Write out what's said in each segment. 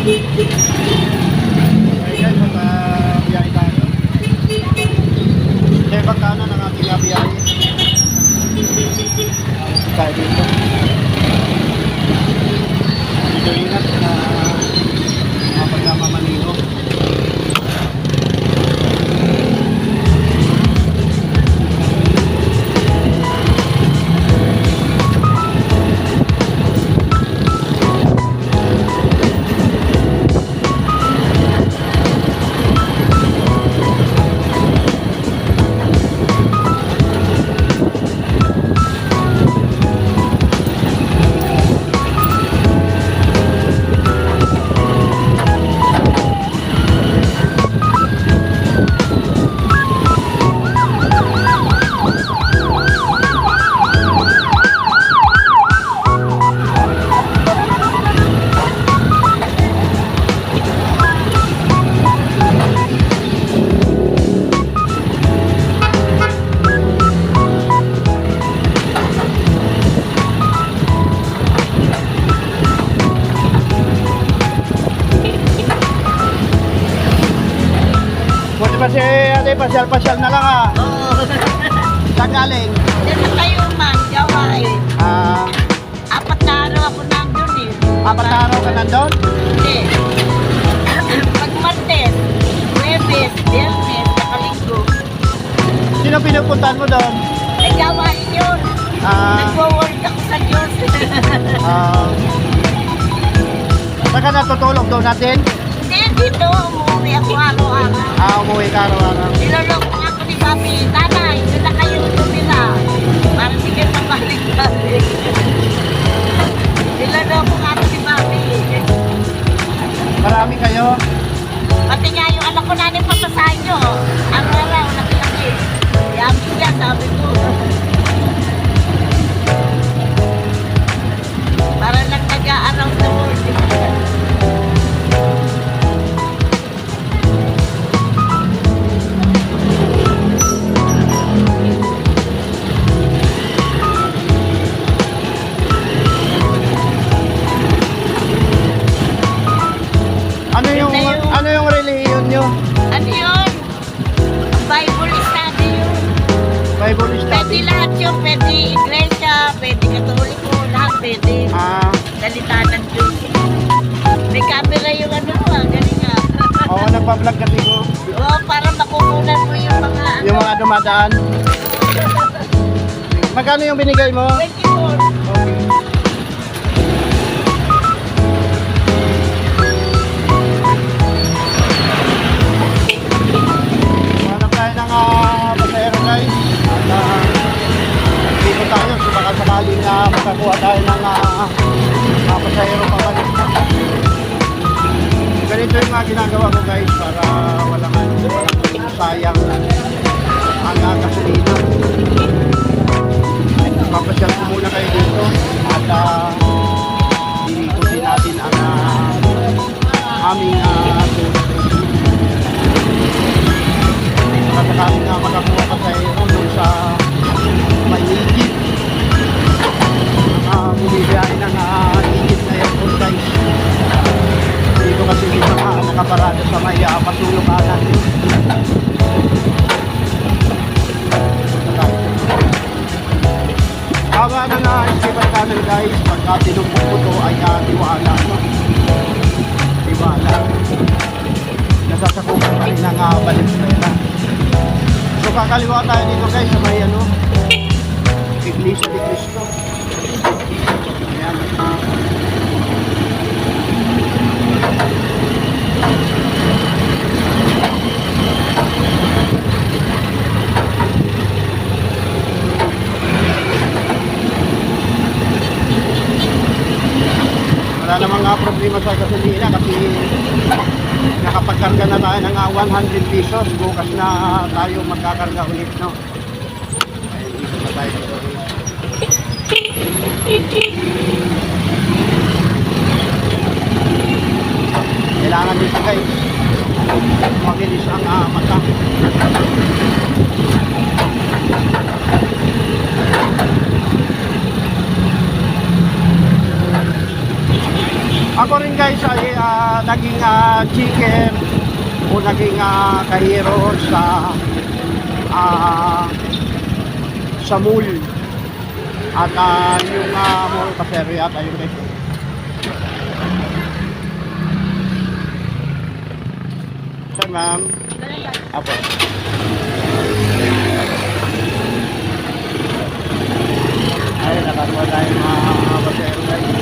Ayan, magbiyahe tayo. Lebang kanan ang ating biyahe. Tayo dito. Dito ingat na mapagkamamanino. Kasi ate, pasyal-pasyal na lang ha. Oo. Saan galing? Dito tayo man, Jaway. Ah, 4 na araw ako nandun eh. 4 na araw ka nandun? Hindi. Pag Martes, Huwebes, Biyernes, Nakalinggo. Sino pinupuntahan mo doon? Ay, Jaway yun. Ah, Nagwo-work ako sa Diyos. saan ka natutulog doon natin? Hindi, dito. Umuwi ako araw-araw. Umuwi ka araw-araw. Niloloko nga ako ni Papi. Tanay, doon na kayo tumila. Para di kayo mabalik-balik. Niloloko nga ako ni Papi. Marami kayo? Pati nga yung anak ko nanin papasahin nyo. Araw-araw, laki-laki. Yamin niya, sabi ko. Para lang nag-a-around the world. Ano yung relihiyon nyo? Ano yun? Bible study yun. Bible Pwede study? lahat yun. Pwede iglesia, pwede katoliko, lahat pwede. Salita ng Diyos. May camera yung ano mo, galing nga. Oo, nagpa-vlog kasi ko. Oo, para makukunan mo yung mga ano. Yung mga dumadaan. Magkano yung binigay mo? 24. Hanap tayo ng pasahero guys. At dito tayo, so baka sakaling makakuha tayo ng pasahero pabalik. Ganito yung mga ginagawa ko guys para walang sayang ang gasolina. Papasyal ko muna kayo dito at dinikutin natin ang aming sakaling makakuha pa tayo doon sa Mayigit. Bumibiyahin ng higit na airport guys. Dito kasi dito nakaparada sa may pasulong kanan. Tama na iskipan kanan guys. Pagka tinumpok ko to ay tiwala. Tiwala. Nasasakupan pa rin ng Valenzuela. So kakaliwa tayo dito guys sa may Iglesia de Cristo. Ayan. Wala namang problema sa gasolina kasi nakapagkarga na tayo ng 100 pesos. Bukas na tayo magkakarga ulit, no? Ayun, dito na tayo dito. Kailangan dito guys makinis ang mata. Ako rin guys ay naging chicken o naging kahiro sa mall. At yung mall pasero yata yung guys. Sir, ma'am. Apo. Ay, nakakuha tayo mga pasero guys.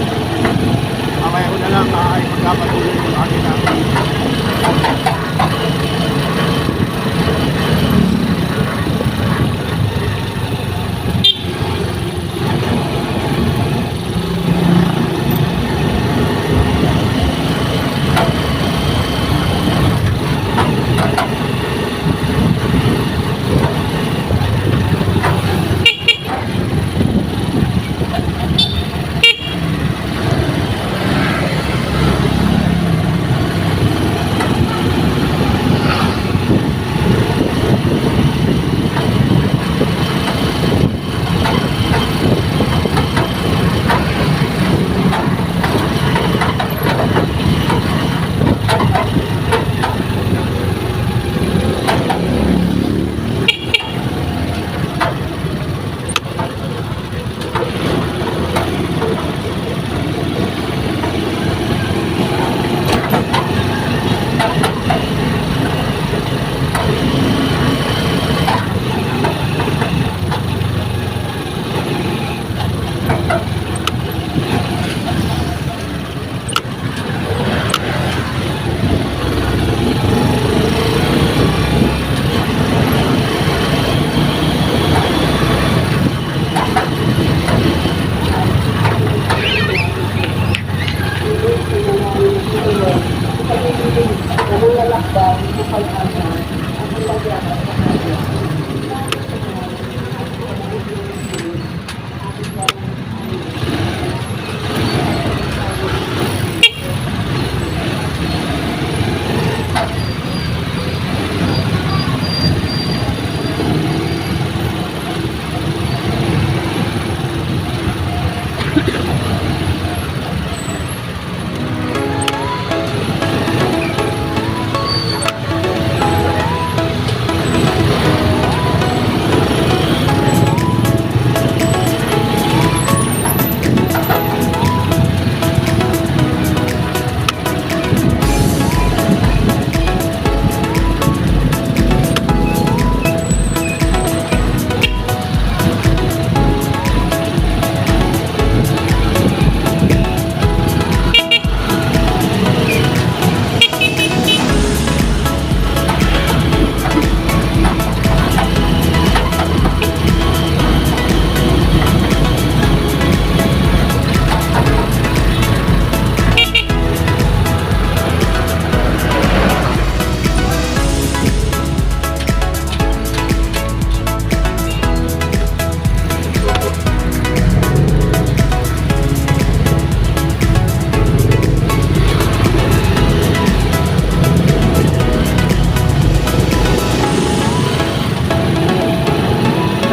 Mamaya ko na lang ay magkapatuloy yung akin na.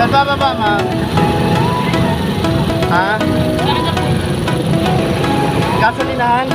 Bababa, ma'am. Ha? Gasolinahan?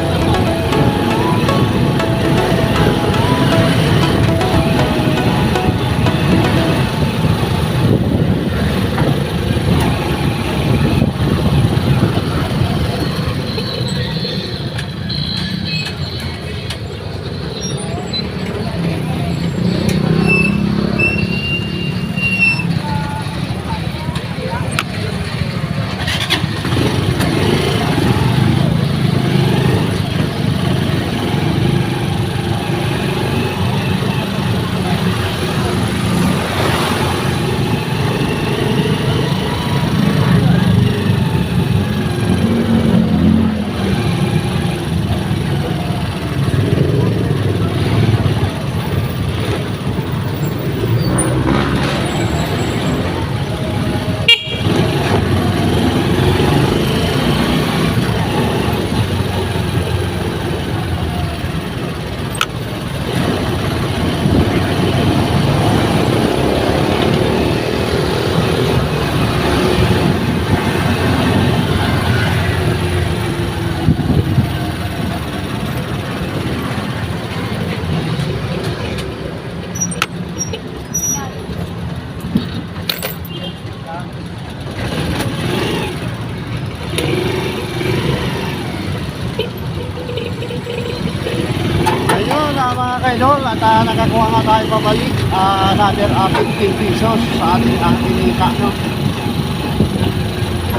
mga kaidol, at nakakuha nga tayo pabalik. Another 15 pesos sa ating kinita, no?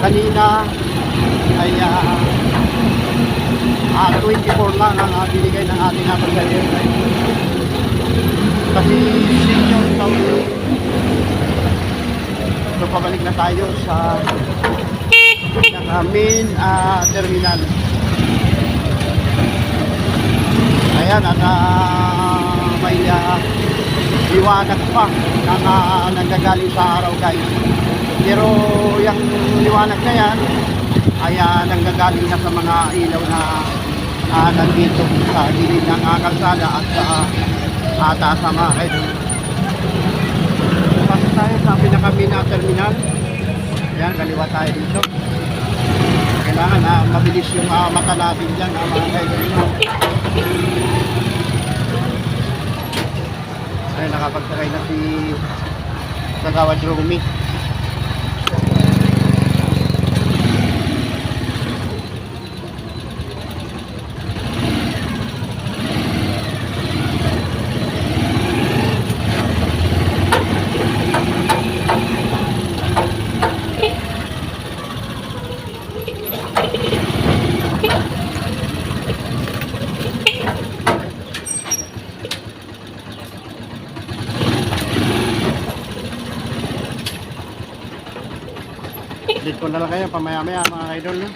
Kanina ay 24 lang ang binigay ng ating pasahero. Kasi station daw. So pabalik na tayo sa main terminal. Ayan, at may liwanag pa na nanggagaling sa araw, guys. Pero yung liwanag na yan ay nanggagaling na sa mga ilaw na nandito sa gilid ng kalsada at sa taas sa mga kaidol. Pasok tayo sa pinaka-main terminal. Ayan, kaliwa tayo dito. Kailangan mabilis yung mata natin dyan, mga kaidol. Ay, nakapagsakay na si Kagawad Rumi. Update ko na lang kayo pamaya-maya mga kaidol, no?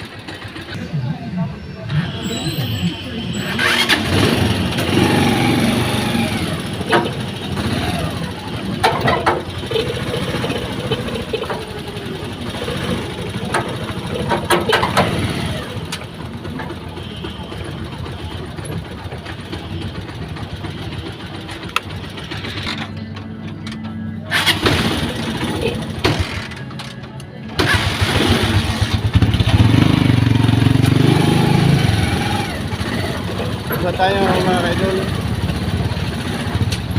Isa tayo mga kaidol.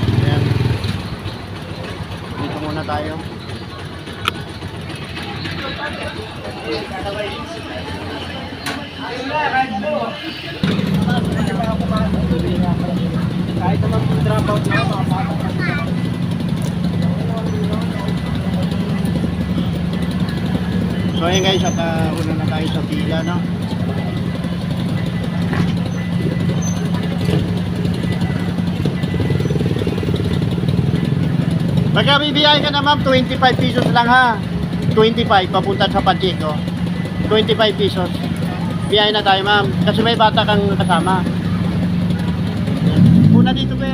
Ayan. Dito muna tayo. Kahit naman kung drop out na so ayun guys, at una na tayo sa pila, no? Pagka bibiyay ka na ma'am, 25 pesos lang ha. 25 papunta sa Pacheco. 25 pesos. Biyay na tayo ma'am. Kasi may bata kang kasama. Una dito be.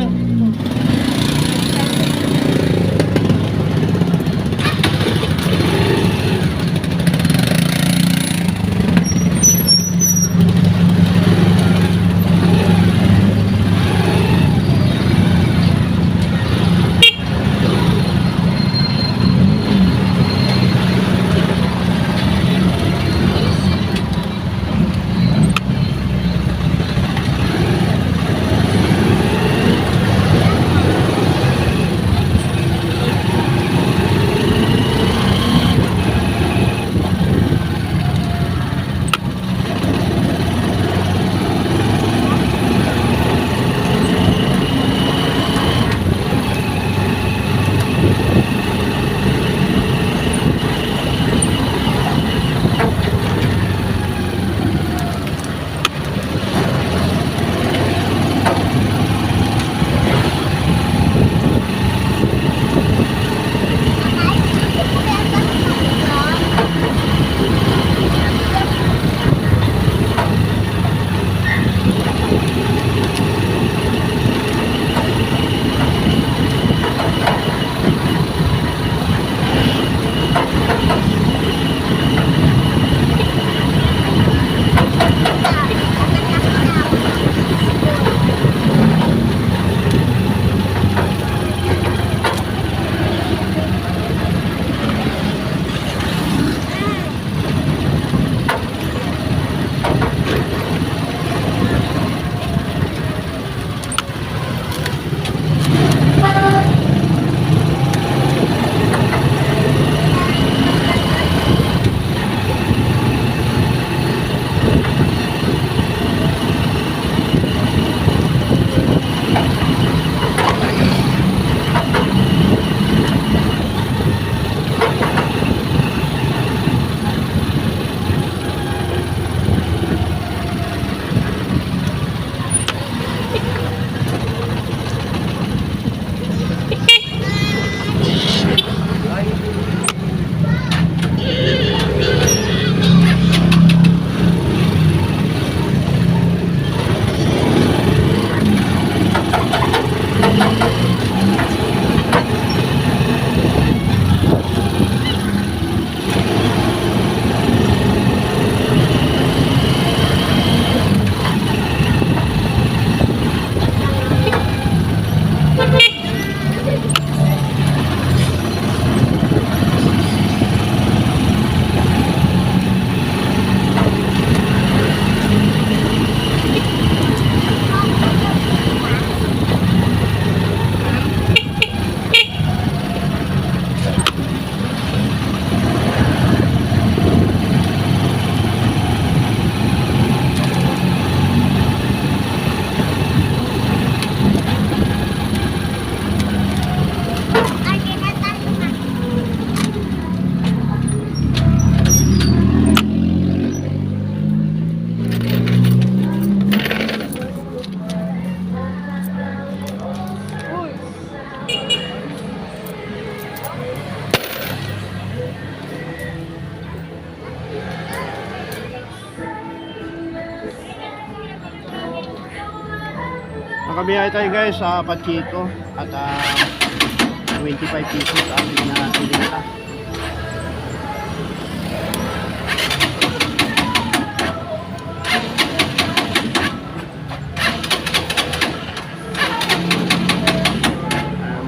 Nakabiyay tayo guys sa Pachito at 25 pesos sa ating na silinta.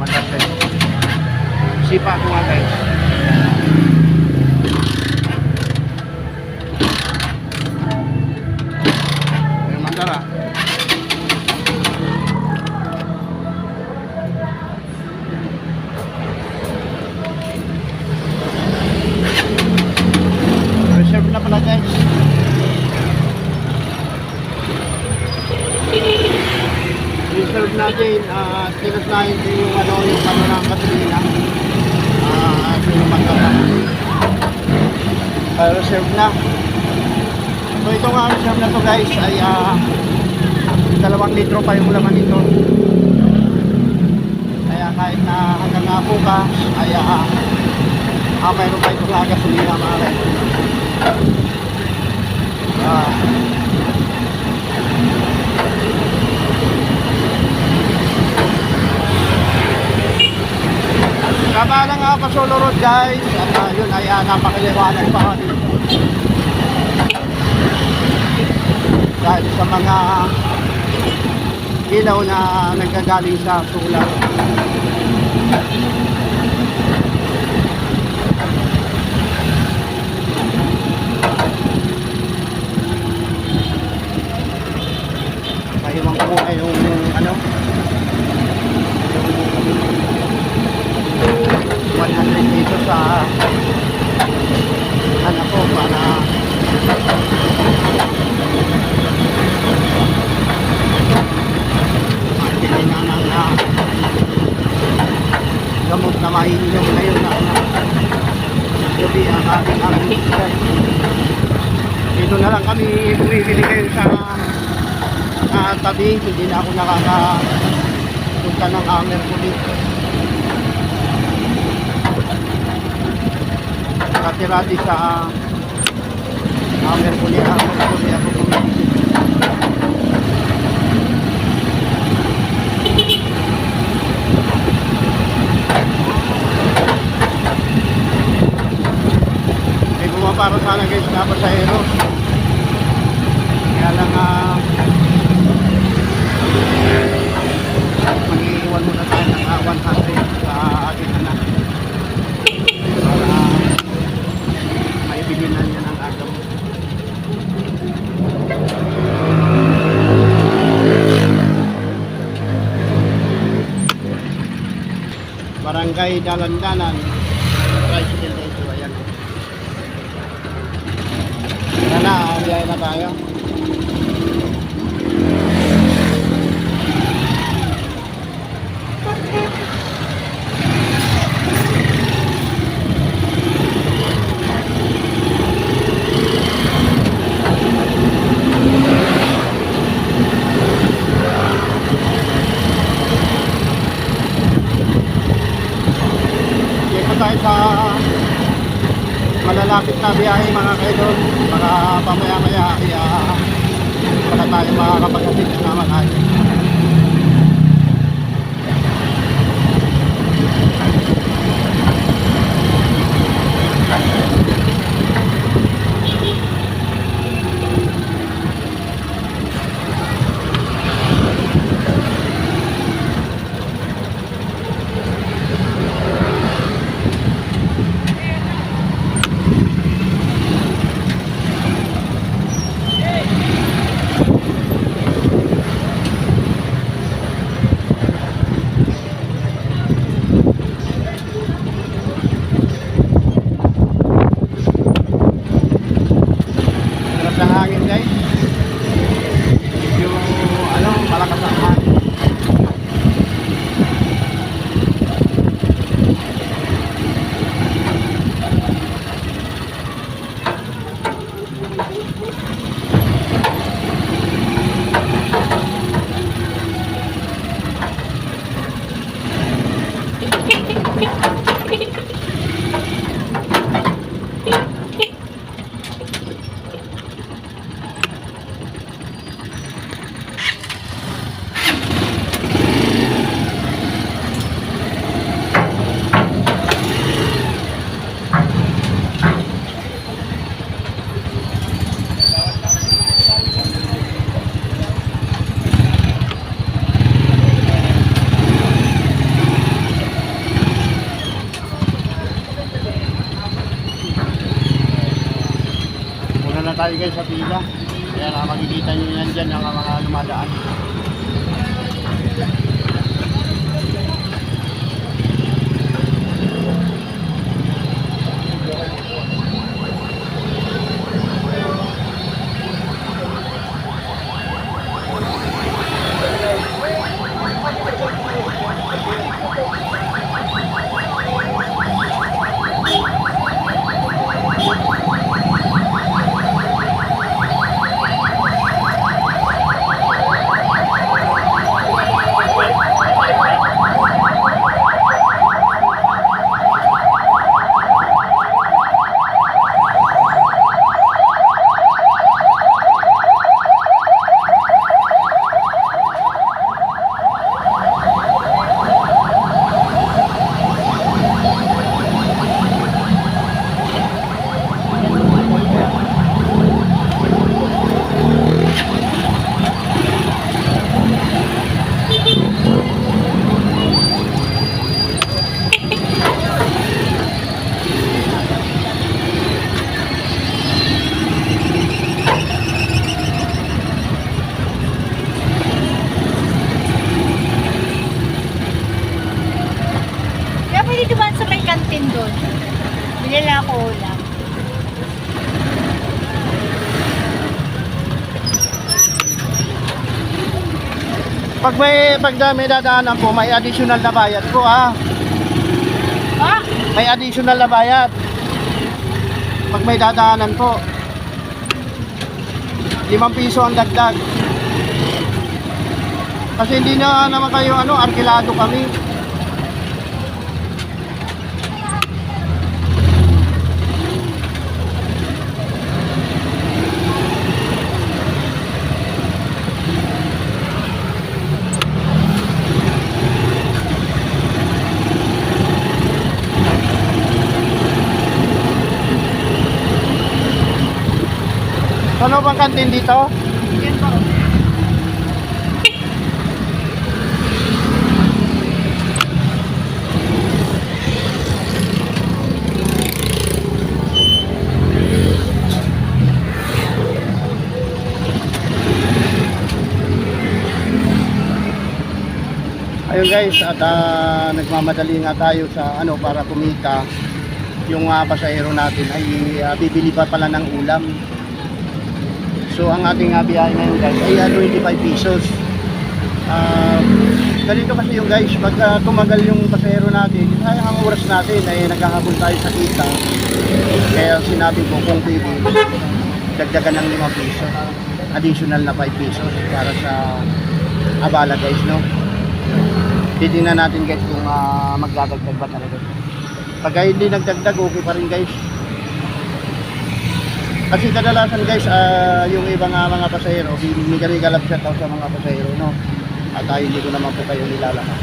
Matapos. Sipa ko nga guys. Ayan, mandara. Reserve na pala guys. Reserve natin, tinas natin yung yung ng gasolina. Sino magkata. Reserve na. So ito nga reserve na to guys ay 2 litro pa yung laman nito. Kaya kahit na hanggang nga bukas ay mayroon pa itong gasolina mga guys. Kaba lang nga Pasolo Road guys at yun ay napakaliwanag pa dito dahil sa mga ilaw na nagkagaling sa solar. Pahiwang ko muna yung 100 pesos sa ko para makikita na ng gamot na maiinom ngayon na gabi ang ating aming dito na lang kami bumibili ngayon sa tabi, hindi na ako nakakapunta ng amer ko dito. Katirati sa amer ko niya ako bumibili. May bumaparo sana guys na pasahero. Kaya lang mag-iwan muna tayo ng 100 sa ating anak para maibigyan na niya ng agam. Barangay Dalandanan tricycle na ito, ayan. Tara na, biyay na tayo. Tayo sa malalapit na biyahe mga kaidol, baka pamaya-maya baka tayo makakapag-asip na naman ay ng hangin guys. Yung malakas ang hangin. tayo guys sa pila. Kaya makikita nyo yan dyan ang mga lumadaan. Pwede dumaan sa may kantin doon. Bili lang ako ulam. Pag may dadaanan po, may additional na bayad po ha. Ha? May additional na bayad. Pag may dadaanan po, 5 piso ang dagdag. Kasi hindi na naman kayo arkilado kami. Ano bang kantin dito? Yan po. Ayun guys, at nagmamadali nga tayo sa para kumita. Yung pasahero natin ay bibili pa pala ng ulam. So ang ating biyahe ngayon guys ay 25 pesos. Ganito kasi yung guys, pag tumagal yung pasahero natin, ay ang oras natin ay naghahabol tayo sa kita. Kaya sinabi ko kung pwede, dagdagan ng 5 pesos. Additional na 5 pesos para sa abala guys, no? Titingnan natin guys kung magdadagdag ba talaga. Pag hindi nagdagdag, okay pa rin guys. Kasi kadalasan guys, yung ibang mga pasahero, minigalap siya sa mga pasahero, no? At hindi ko naman po kayo nilalakas.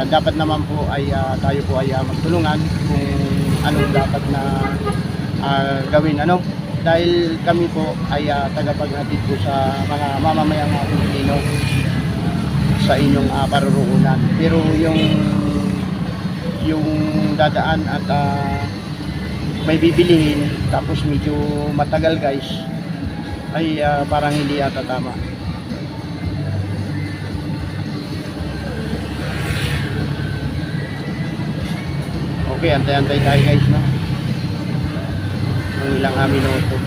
Dapat naman po ay tayo po ay magtulungan kung anong dapat na gawin, dahil kami po ay tagapaghatid po sa mga mamamayang Pilipino sa inyong paruroonan. Pero yung dadaan at may bibilihin tapos medyo matagal guys ay parang hindi yata tama. Okay, antay-antay tayo guys, no? Ng ilang minuto.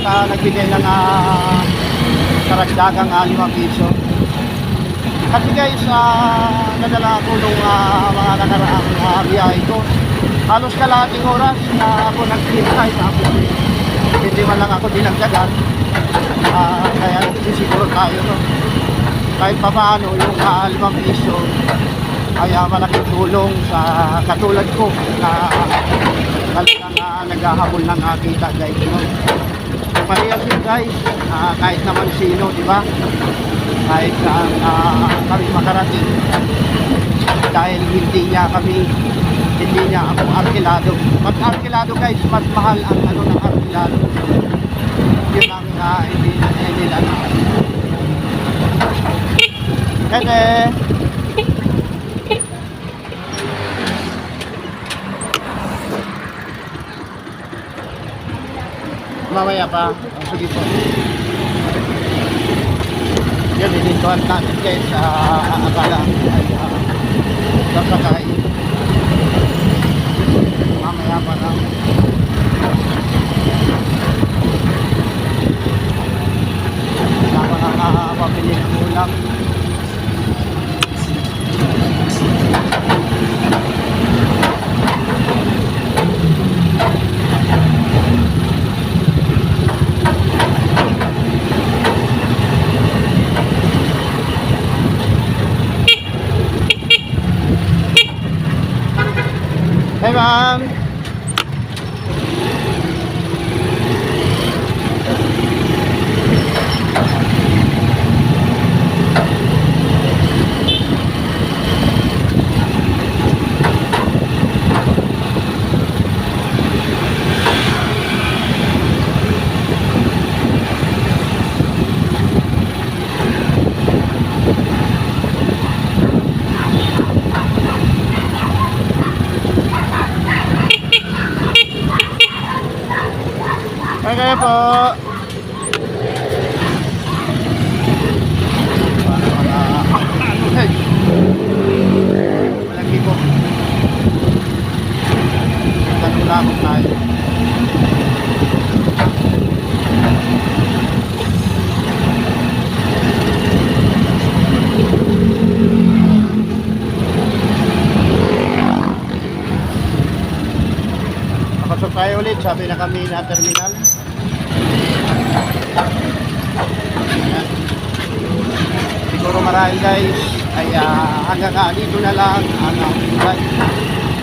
nagbigay ng karagdagang 5 piso. Kasi guys, nadala ako nung mga nakaraang biyahe ko. Halos kalahating oras na ako nag-hintay, tapos hindi man lang ako dinagdagan. Kaya sisiguro tayo, no? Kahit pa paano yung 5 piso ay malaking tulong sa katulad ko na talagang naghahabol ng kita guys, no? Parehas yun guys, kahit naman sino, di ba? Kahit kami makarating, dahil hindi niya ako arkilado. Mas arkilado guys, mas mahal ang ng arkilado. Yun ang hindi lang. Kasi mamaya pa. Sige po. Yan, inintuan natin guys sa akala ay sasakay. Mamaya pa lang. Sama na pabili ng ulam. Hey ma'am. Okay po. Hey. Walang libo. Tanong tayo. Nakasok tayo ulit, sabi na kami na terminal. Ayan. Siguro marahil guys ay hanggang dito na lang ang live.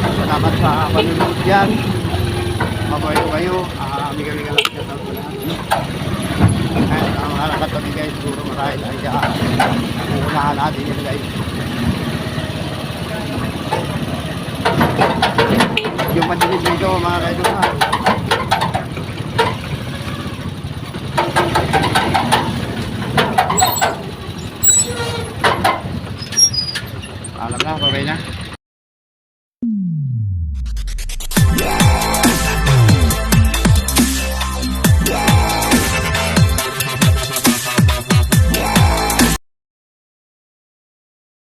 Salamat sa panunod yan. Mabuhay kayo. Miga-miga lang siya sa lahat. At ang nakakatabi guys, siguro marahil ay uunahan natin yun guys. Yung madinig dito mga kaidol.